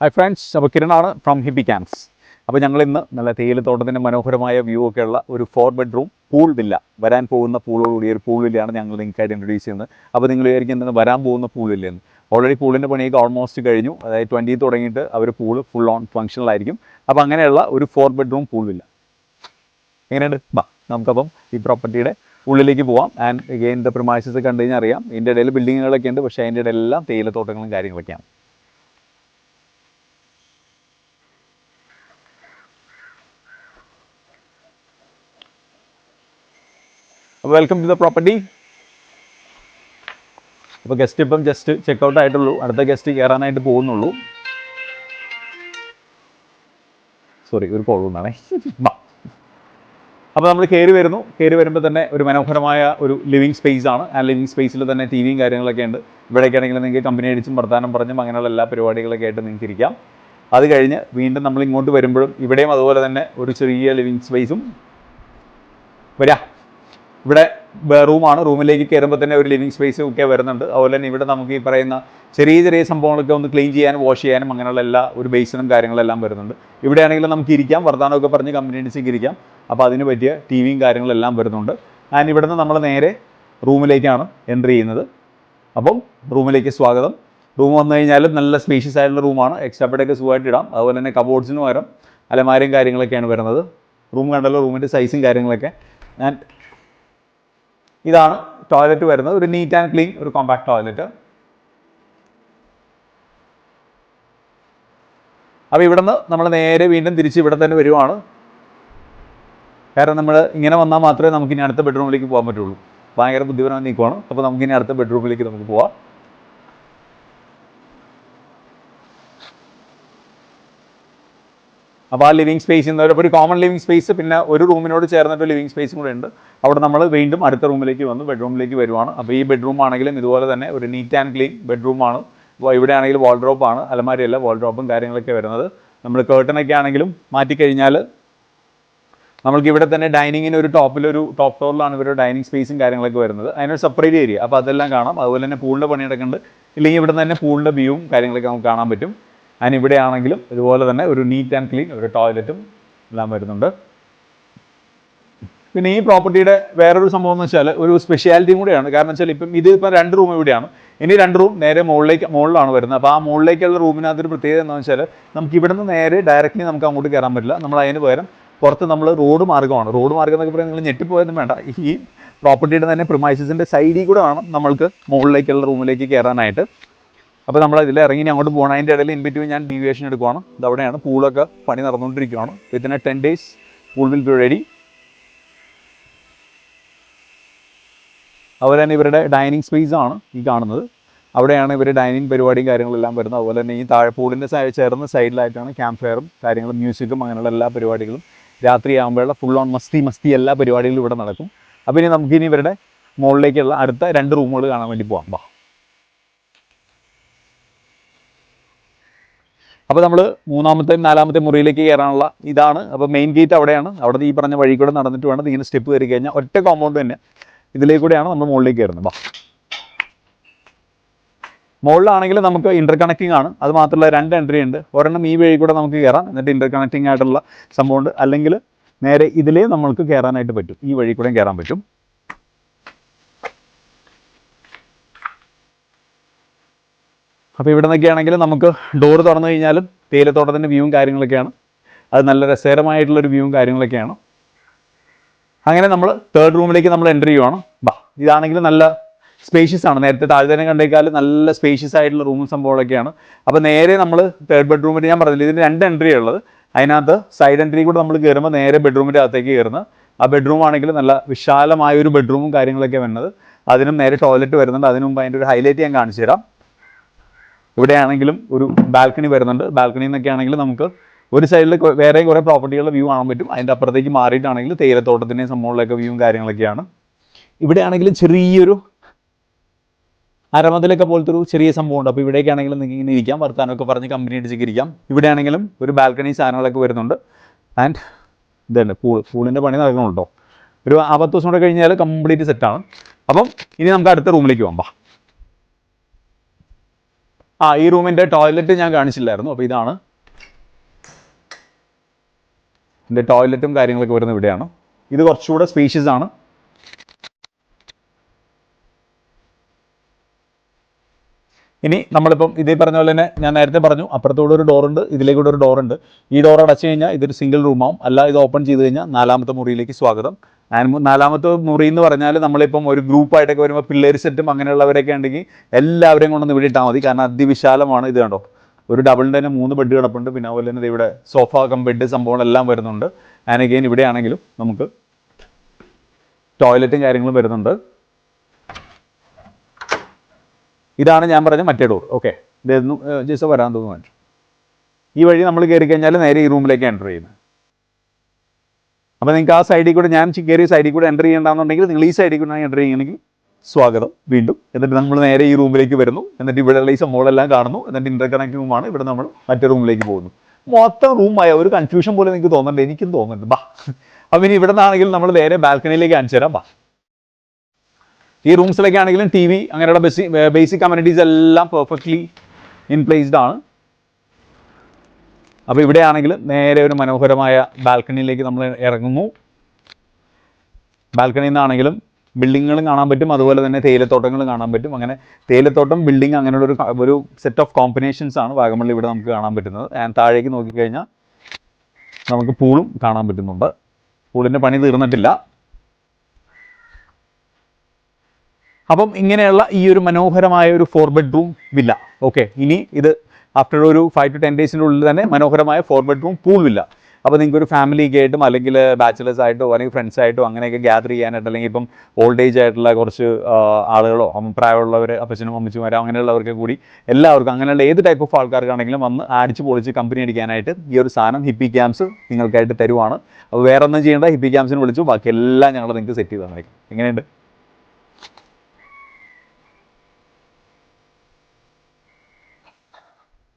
Hi friends, അപ്പോൾ കിരണാണ് from hippie camps. അപ്പോൾ ഞങ്ങളിന്ന് നല്ല തേയിലത്തോട്ടത്തിൻ്റെ മനോഹരമായ വ്യൂ ഒക്കെ ഉള്ള ഒരു 4 ബെഡ്റൂം പൂൾ വില്ല, വരാൻ പോകുന്ന പൂളോടുകൂടി ഒരു പൂൾ വില്ലയാണ് ഞങ്ങൾ നിങ്ങൾക്കായിട്ട് ഇൻട്രൊഡ്യൂസ് ചെയ്യുന്നത്. അപ്പോൾ നിങ്ങൾ വിചാരിക്കും എന്താണ് വരാൻ പോകുന്ന പൂൾ വില്ലയെന്ന്. ഓൾറെഡി പൂളിൻ്റെ പണിയൊക്കെ ഓൾമോസ്റ്റ് കഴിഞ്ഞു. അതായത് 20 തുടങ്ങിയിട്ട് അവർ പൂൾ ഫുൾ ഓൺ ഫങ്ഷണലായിരിക്കും. അപ്പോൾ അങ്ങനെയുള്ള ഒരു 4 ബെഡ്റൂം പൂൾ വില്ല എങ്ങനെയുണ്ട്? നമുക്കപ്പം ഈ പ്രോപ്പർട്ടിയുടെ ഉള്ളിലേക്ക് പോവാം. ആൻഡ് അഗെയിൻ ദ പ്രിമൈസസ് കണ്ടു കഴിഞ്ഞാൽ അറിയാം, ഇതിൻ്റെ ഇടയിൽ ബിൽഡിങ്ങുകളൊക്കെ ഉണ്ട്, പക്ഷേ അതിൻ്റെ ഇടയിലെല്ലാം തേയിലത്തോട്ടങ്ങളും കാര്യങ്ങളൊക്കെയാണ്. Welcome to the property. അപ്പോൾ ഗസ്റ്റ് ഇപ്പം ജസ്റ്റ് ചെക്കൗട്ട് ആയിട്ടുള്ളൂ, അടുത്ത ഗസ്റ്റ് കയറാനായിട്ട് പോകുന്നുള്ളൂ. സോറി, ഒരു കോൾ വന്നാണേ. അപ്പോൾ നമ്മൾ കയറി വരുമ്പോൾ തന്നെ ഒരു മനോഹരമായ ഒരു ലിവിങ് സ്പേസ് ആണ്. ആ ലിവിങ് സ്പേസിൽ തന്നെ ടി വിയും കാര്യങ്ങളൊക്കെ ഉണ്ട്. ഇവിടേക്കാണെങ്കിൽ നിങ്ങൾക്ക് കമ്പനി അടിച്ചും വർത്താനം പറഞ്ഞും അങ്ങനെയുള്ള എല്ലാ പരിപാടികളൊക്കെ ആയിട്ട് നിങ്ങൾക്ക് ഇരിക്കാം. അത് കഴിഞ്ഞ് വീണ്ടും നമ്മൾ ഇങ്ങോട്ട് വരുമ്പോഴും ഇവിടെയും അതുപോലെ തന്നെ ഒരു ചെറിയ ലിവിങ് സ്പേസും വരാം. ഇവിടെ റൂമാണ്. റൂമിലേക്ക് കയറുമ്പോൾ തന്നെ ഒരു ലിവിങ് സ്പേസും ഒക്കെ വരുന്നുണ്ട്. അതുപോലെ തന്നെ ഇവിടെ നമുക്ക് ഈ പറയുന്ന ചെറിയ ചെറിയ സംഭവങ്ങളൊക്കെ ഒന്ന് ക്ലീൻ ചെയ്യാനും വാഷ് ചെയ്യാനും അങ്ങനെയുള്ള എല്ലാ ഒരു ബേസിനും കാര്യങ്ങളെല്ലാം വരുന്നുണ്ട്. ഇവിടെയാണെങ്കിലും നമുക്ക് ഇരിക്കാം, വർത്താനമൊക്കെ പറഞ്ഞ് കമ്മ്യൂണിറ്റിക്ക് ഇരിക്കാം. അപ്പോൾ അതിന് പറ്റിയ ടി വിയും കാര്യങ്ങളെല്ലാം വരുന്നുണ്ട്. ആൻഡ് ഇവിടെ നിന്ന് നമ്മൾ നേരെ റൂമിലേക്കാണ് എൻട്രി ചെയ്യുന്നത്. അപ്പം റൂമിലേക്ക് സ്വാഗതം. റൂം വന്നു കഴിഞ്ഞാലും നല്ല സ്പേഷ്യസ് ആയിട്ടുള്ള റൂമാണ്. എക്സ്ട്രാ ബെഡൊക്കെ സുഖമായിട്ട് ഇടാം. അതുപോലെ തന്നെ കബോർഡ്സിന് പകരം അലമാരയും കാര്യങ്ങളൊക്കെയാണ് വരുന്നത്. റൂം കണ്ടല്ലോ, റൂമിൻ്റെ സൈസും കാര്യങ്ങളൊക്കെ. ആൻഡ് ഇതാണ് ടോയ്ലറ്റ് വരുന്നത്. ഒരു നീറ്റ് ആൻഡ് ക്ലീൻ ഒരു കോമ്പാക്ട് ടോയ്ലറ്റ്. അപ്പോൾ ഇവിടെ നിന്ന് നമ്മൾ നേരെ വീണ്ടും തിരിച്ച് ഇവിടെ തന്നെ വരുവാണ്. കാരണം നമ്മൾ ഇങ്ങനെ വന്നാൽ മാത്രമേ നമുക്കിനി അടുത്ത ബെഡ്റൂമിലേക്ക് പോകാൻ പറ്റുള്ളൂ. ഭയങ്കര ബുദ്ധിപരമായി നിൽക്കുവാണ്. അപ്പോൾ നമുക്കിനി അടുത്ത ബെഡ്റൂമിലേക്ക് നമുക്ക് പോവാം. അപ്പോൾ ആ ലിവിങ് സ്പേസ് ഒരു കോമൺ ലിവിങ് സ്പേസ്, പിന്നെ ഒരു റൂമിനോട് ചേർന്നിട്ട് ലിവിങ് സ്പേസും കൂടെ ഉണ്ട്. അവിടെ നമ്മൾ വീണ്ടും അടുത്ത റൂമിലേക്ക് വന്ന് ബെഡ്റൂമിലേക്ക് വരുവാണ്. അപ്പോൾ ഈ ബെഡ്റൂം ആണെങ്കിലും ഇതുപോലെ തന്നെ ഒരു നീറ്റ് ആൻഡ് ക്ലീൻ ബെഡ്റൂമാണ്. ഇവിടെ ആണെങ്കിൽ വാൾഡ്രോപ്പാണ്, അലമാരിയല്ല, വാൾഡ്രോപ്പും കാര്യങ്ങളൊക്കെ വരുന്നത്. നമ്മൾ കേർട്ടനൊക്കെ ആണെങ്കിലും മാറ്റിക്കഴിഞ്ഞാൽ നമ്മൾക്ക് ഇവിടെ തന്നെ ഡൈനിങ്ങിന് ഒരു ടോപ്പ് ഫ്ലോറിലാണ് ഇവരുടെ ഡൈനിങ് സ്പേസും കാര്യങ്ങളൊക്കെ വരുന്നത്. അതിനൊരു സെപ്പറേറ്റ് ഏരിയ. അപ്പോൾ അതെല്ലാം കാണാം. അതുപോലെ തന്നെ പൂളിൻ്റെ പണിയെടുക്കുന്നുണ്ട്. ഇല്ലെങ്കിൽ ഇവിടെ തന്നെ പൂളിൻ്റെ വ്യൂവും കാര്യങ്ങളൊക്കെ നമുക്ക് കാണാൻ പറ്റും. അതിന് ഇവിടെ ആണെങ്കിലും ഇതുപോലെ തന്നെ ഒരു നീറ്റ് ആൻഡ് ക്ലീൻ ഒരു ടോയ്ലറ്റും എല്ലാം വരുന്നുണ്ട്. പിന്നെ ഈ പ്രോപ്പർട്ടിയുടെ വേറൊരു സംഭവം എന്ന് വെച്ചാൽ ഒരു സ്പെഷ്യാലിറ്റിയും കൂടെയാണ്. കാരണം വെച്ചാൽ ഇതിപ്പോൾ 2 റൂം ഇവിടെയാണ്. ഇനി 2 റൂം നേരെ മുകളിലാണ് വരുന്നത്. അപ്പോൾ ആ മുകളിലേക്കുള്ള റൂമിനകത്തൊരു പ്രത്യേകത എന്താണെന്ന് വെച്ചാൽ നമുക്ക് ഇവിടെ നിന്ന് നേരെ ഡയറക്റ്റ്ലി നമുക്ക് അങ്ങോട്ട് കയറാൻ പറ്റില്ല. നമ്മൾ അതിന് പകരം പുറത്ത് നമ്മൾ റോഡ് മാർഗ്ഗമാണ്. റോഡ് മാർഗ്ഗം എന്നൊക്കെ പറയുന്നത് നിങ്ങൾ ഞെട്ടിപ്പോയൊന്നും വേണ്ട. ഈ പ്രോപ്പർട്ടിയുടെ തന്നെ പ്രിമൈസസിൻ്റെ സൈഡിൽ കൂടെ വേണം നമ്മൾക്ക് മുകളിലേക്കുള്ള റൂമിലേക്ക് കയറാനായിട്ട്. അപ്പോൾ നമ്മൾ ഇതിൽ ഇറങ്ങി അങ്ങോട്ട് പോകണം. അതിൻ്റെ ഇടയിൽ ഇൻ ബിറ്റ്വീൻ ഞാൻ ഡീവിയേഷൻ എടുക്കുവാണ്. ഇതവിടെയാണ് പൂളൊക്കെ പണി നടന്നുകൊണ്ടിരിക്കുകയാണ്. Within 10 days pool will be ready. അതുപോലെ തന്നെ ഇവരുടെ ഡൈനിങ് സ്പേസ് ആണ് ഈ കാണുന്നത്. അവിടെയാണ് ഇവർ ഡൈനിങ് പരിപാടിയും കാര്യങ്ങളെല്ലാം വരുന്നത്. അതുപോലെ തന്നെ ഈ താഴെ പൂളിൻ്റെ ചേർന്ന സൈഡിലായിട്ടാണ് ക്യാമ്പ് ഫയറും കാര്യങ്ങളും മ്യൂസിക്കും അങ്ങനെയുള്ള എല്ലാ പരിപാടികളും രാത്രിയാകുമ്പോഴുള്ള ഫുൾ ഓൺ മസ്തി എല്ലാ പരിപാടികളും ഇവിടെ നടക്കും. അപ്പോൾ ഇനി നമുക്കിനി ഇവരുടെ മുകളിലേക്കുള്ള അടുത്ത 2 റൂമുകൾ കാണാൻ വേണ്ടി പോകാം. അപ്പോൾ നമ്മൾ 3ാമത്തെയും 4ാമത്തെയും മുറിയിലേക്ക് കയറാനുള്ള ഇതാണ്. അപ്പോൾ മെയിൻ ഗേറ്റ് അവിടെയാണ്. അവിടെ ഈ പറഞ്ഞ വഴി കൂടെ നടന്നിട്ട് വേണം ഇങ്ങനെ സ്റ്റെപ്പ് കയറി കഴിഞ്ഞാൽ ഒറ്റ കോമ്പൗണ്ട് തന്നെ ഇതിലേക്ക് കൂടെയാണ് നമ്മൾ മുകളിലേക്ക് കയറുന്നത്. മുകളിലാണെങ്കിൽ നമുക്ക് ഇൻ്റർ കണക്റ്റിംഗ് ആണ്. അത് മാത്രമല്ല 2 എൻട്രി ഉണ്ട്. ഒരെണ്ണം ഈ വഴി കൂടെ നമുക്ക് കയറാം, എന്നിട്ട് ഇൻ്റർ കണക്റ്റിംഗ് ആയിട്ടുള്ള സംഭവമുണ്ട്. അല്ലെങ്കിൽ നേരെ ഇതിലേ നമ്മൾക്ക് കയറാനായിട്ട് പറ്റും, ഈ വഴി കൂടെ കയറാൻ പറ്റും. അപ്പോൾ ഇവിടെ നിന്നൊക്കെയാണെങ്കിൽ നമുക്ക് ഡോറ് തുറന്നു കഴിഞ്ഞാലും തേയിലത്തോട്ടത്തിൻ്റെ വ്യൂവും കാര്യങ്ങളൊക്കെയാണ്. അത് നല്ല രസകരമായിട്ടുള്ളൊരു വ്യൂവും കാര്യങ്ങളൊക്കെയാണ്. അങ്ങനെ നമ്മൾ 3rd റൂമിലേക്ക് നമ്മൾ എൻ്റർ ചെയ്യുവാണ്. ഇതാണെങ്കിൽ നല്ല സ്പേഷ്യസ് ആണ്. നേരത്തെ താഴെ തന്നെ കണ്ടേക്കാൾ നല്ല സ്പേഷ്യസ് ആയിട്ടുള്ള റൂമും സംഭവങ്ങളൊക്കെയാണ്. അപ്പോൾ നേരെ നമ്മൾ 3rd ബെഡ്റൂമിൽ ഞാൻ പറഞ്ഞില്ല, ഇതിന് 2 എൻട്രി ഉള്ളത്. അതിനകത്ത് സൈഡ് എൻട്രി കൂടെ നമ്മൾ കയറുമ്പോൾ നേരെ ബെഡ്റൂമിൻ്റെ അകത്തേക്ക് കയറുന്നത്. ആ ബെഡ്റൂം ആണെങ്കിൽ നല്ല വിശാലമായ ഒരു ബെഡ്റൂമും കാര്യങ്ങളൊക്കെ വരുന്നത്. അതിനും നേരെ ടോയ്ലറ്റ് വരുന്നുണ്ട്. അതിന് മുമ്പ് അതിൻ്റെ ഒരു ഹൈലൈറ്റ് ഞാൻ കാണിച്ചു തരാം. ഇവിടെയാണെങ്കിലും ഒരു ബാൽക്കണി വരുന്നുണ്ട്. ബാൽക്കണിയിൽ നിന്നൊക്കെ ആണെങ്കിൽ നമുക്ക് ഒരു സൈഡിൽ വേറെയും കുറേ പ്രോപ്പർട്ടികളുടെ വ്യൂ കാണാൻ പറ്റും. അതിൻ്റെ അപ്പുറത്തേക്ക് മാറിയിട്ടാണെങ്കിൽ തേയിലത്തോട്ടത്തിൻ്റെയും സംഭവങ്ങളിലൊക്കെ വ്യൂവും കാര്യങ്ങളൊക്കെയാണ്. ഇവിടെയാണെങ്കിലും ചെറിയൊരു അരമതിലൊക്കെ പോലത്തെ ഒരു ചെറിയ സംഭവമുണ്ട്. അപ്പോൾ ഇവിടേക്കാണെങ്കിലും നിങ്ങൾക്ക് ഇങ്ങനെ ഇരിക്കാം, വർത്താനമൊക്കെ പറഞ്ഞ് കമ്പനി അടിച്ചൊക്കെ ഇരിക്കാം. ഇവിടെയാണെങ്കിലും ഒരു ബാൽക്കണി സാധനങ്ങളൊക്കെ വരുന്നുണ്ട്. ആൻഡ് ഇതുണ്ട് പൂളിൻ്റെ പണി നടക്കുന്നുണ്ടോ. ഒരു 10 ദിവസം കൂടെ കഴിഞ്ഞാൽ കംപ്ലീറ്റ് സെറ്റാണ്. അപ്പം ഇനി നമുക്ക് അടുത്ത റൂമിലേക്ക് പോകാം. ഈ റൂമിൻ്റെ ടോയ്ലറ്റ് ഞാൻ കാണിച്ചില്ലായിരുന്നു. അപ്പോൾ ഇതാണ് ഇതിൻ്റെ ടോയ്ലറ്റും കാര്യങ്ങളൊക്കെ വരുന്നത് ഇവിടെയാണ്. ഇത് കുറച്ചുകൂടെ സ്പേഷ്യസ് ആണ്. ഇനി നമ്മളിപ്പം ഇതേ പറഞ്ഞ പോലെ തന്നെ ഞാൻ നേരത്തെ പറഞ്ഞു, അപ്പുറത്തൂടെ ഒരു ഡോറുണ്ട്, ഇതിലേക്കൂടെ ഒരു ഡോറുണ്ട്. ഈ ഡോർ അടച്ചു കഴിഞ്ഞാൽ ഇതൊരു സിംഗിൾ റൂമാവും. അല്ല, ഇത് ഓപ്പൺ ചെയ്ത് കഴിഞ്ഞാൽ 4ാമത്തെ മുറിയിലേക്ക് സ്വാഗതം. 4ാമത്തെ മുറി എന്ന് പറഞ്ഞാൽ നമ്മളിപ്പം ഒരു ഗ്രൂപ്പായിട്ടൊക്കെ വരുമ്പോൾ പിള്ളേർ സെറ്റും അങ്ങനെയുള്ളവരൊക്കെ ഉണ്ടെങ്കിൽ എല്ലാവരെയും കൊണ്ടൊന്ന് ഇവിടെ ഇട്ടാൽ മതി. കാരണം അതിവിശാലമാണ്. ഇത് കണ്ടോ, ഒരു ഡബിളിൻ്റെ തന്നെ 3 ബെഡ് കിടപ്പുണ്ട്. പിന്നെ അതുപോലെ തന്നെ ഇവിടെ സോഫ കം ബെഡ് സംഭവങ്ങളെല്ലാം വരുന്നുണ്ട്. ആൻഡ് അഗെയിൻ ഇവിടെ ആണെങ്കിലും നമുക്ക് ടോയ്ലറ്റും കാര്യങ്ങളും വരുന്നുണ്ട്. ഇതാണ് ഞാൻ പറഞ്ഞ മറ്റേ ഡോർ. ഓക്കെ, ഇതായിരുന്നു ജസ്റ്റ് വരാൻ തോന്നുന്നു. ഈ വഴി നമ്മൾ കയറി കഴിഞ്ഞാൽ നേരെ ഈ റൂമിലേക്ക് എൻ്റർ ചെയ്യുന്നത്. അപ്പോൾ നിങ്ങൾക്ക് ആ സൈഡിൽ കൂടെ, ഞാൻ കയറിയ സൈഡിൽ കൂടെ എൻ്റർ ചെയ്യേണ്ടതെന്നുണ്ടെങ്കിൽ നിങ്ങൾ ഈ സൈഡിൽ കൂടെ എൻ്റർ ചെയ്യുകയാണെങ്കിൽ സ്വാഗതം വീണ്ടും. എന്നിട്ട് നമ്മൾ നേരെ ഈ റൂമിലേക്ക് വരുന്നു. എന്നിട്ട് ഇവിടെയുള്ള ഈ സംഭവങ്ങളെല്ലാം കാണുന്നു. എന്നിട്ട് ഇൻ്റർകണക്ട് റൂമാണ്. ഇവിടെ നമ്മൾ മറ്റേ റൂമിലേക്ക് പോകുന്നു. മൊത്തം റൂമായ ഒരു കൺഫ്യൂഷൻ പോലെ നിങ്ങൾക്ക് തോന്നുന്നുണ്ട്, എനിക്കും തോന്നുന്നുണ്ട്. ബാ, അപ്പം ഇനി ഇവിടെ നിന്നാണെങ്കിൽ നമ്മൾ നേരെ ബാൽക്കണിയിലേക്ക് കാണിച്ചു തരാം. ബാ, ഈ റൂംസിലൊക്കെ ആണെങ്കിലും ടി വി അങ്ങനെയുള്ള ബേസിക് കമ്മ്യൂണിറ്റീസ് എല്ലാം പെർഫെക്റ്റ്ലി ഇൻ പ്ലേസ്ഡ് ആണ്. അപ്പോൾ ഇവിടെ ആണെങ്കിൽ നേരെ ഒരു മനോഹരമായ ബാൽക്കണിയിലേക്ക് നമ്മൾ ഇറങ്ങുന്നു. ബാൽക്കണിയിൽ നിന്നാണെങ്കിലും ബിൽഡിങ്ങുകളും കാണാൻ പറ്റും, അതുപോലെ തന്നെ തേയിലത്തോട്ടങ്ങളും കാണാൻ പറ്റും. അങ്ങനെ തേയിലത്തോട്ടം, ബിൽഡിംഗ്, അങ്ങനെയുള്ളൊരു സെറ്റ് ഓഫ് കോമ്പിനേഷൻസ് ആണ് വാഗമണിൽ ഇവിടെ നമുക്ക് കാണാൻ പറ്റുന്നത്. ആൻഡ് താഴേക്ക് നോക്കിക്കഴിഞ്ഞാൽ നമുക്ക് പൂളും കാണാൻ പറ്റുന്നുണ്ട്. പൂളിൻ്റെ പണി തീർന്നിട്ടില്ല. അപ്പം ഇങ്ങനെയുള്ള ഈ ഒരു മനോഹരമായ ഒരു 4 ബെഡ്റൂം വില്ല. ഓക്കെ, ഇനി ഇത് ആഫ്റ്റർ ഒരു 5 to 10 ഡേയ്സിൻ്റെ ഉള്ളിൽ തന്നെ മനോഹരമായ 4 ബെഡ്റൂം പൂൾ വില്ല. അപ്പോൾ നിങ്ങൾക്ക് ഒരു ഫാമിലിക്ക് ആയിട്ടും അല്ലെങ്കിൽ ബാച്ചിലേഴ്സ് ആയിട്ടോ അല്ലെങ്കിൽ ഫ്രണ്ട്സ് ആയിട്ടോ അങ്ങനെയൊക്കെ ഗ്യാദർ ചെയ്യാനായിട്ട്, അല്ലെങ്കിൽ ഇപ്പം ഓൾഡ് ഏജ് ആയിട്ടുള്ള കുറച്ച് ആളുകളോ പ്രായമുള്ളവർ, അപ്പച്ചനും അമ്മച്ചുമാരോ അങ്ങനെയുള്ളവർക്ക് കൂടി എല്ലാവർക്കും, അങ്ങനെയുള്ള ഏത് ടൈപ്പ് ഓഫ് ആൾക്കാർക്കാണെങ്കിലും വന്ന് അടിച്ച് പൊളിച്ച് കമ്പനി അടിക്കാനായിട്ട് ഈ ഒരു സാധനം ഹിപ്പി ക്യാമ്പ്സ് നിങ്ങൾക്കായിട്ട് തരുവാണ്. അപ്പോൾ വേറെ ഒന്നും ചെയ്യേണ്ട, ഹിപ്പി ക്യാമ്പ്സിന് വിളിച്ചു ബാക്കിയെല്ലാം ഞങ്ങൾ നിങ്ങൾക്ക് സെറ്റ് ചെയ്ത് തന്നേക്കും. എങ്ങനെയുണ്ട്?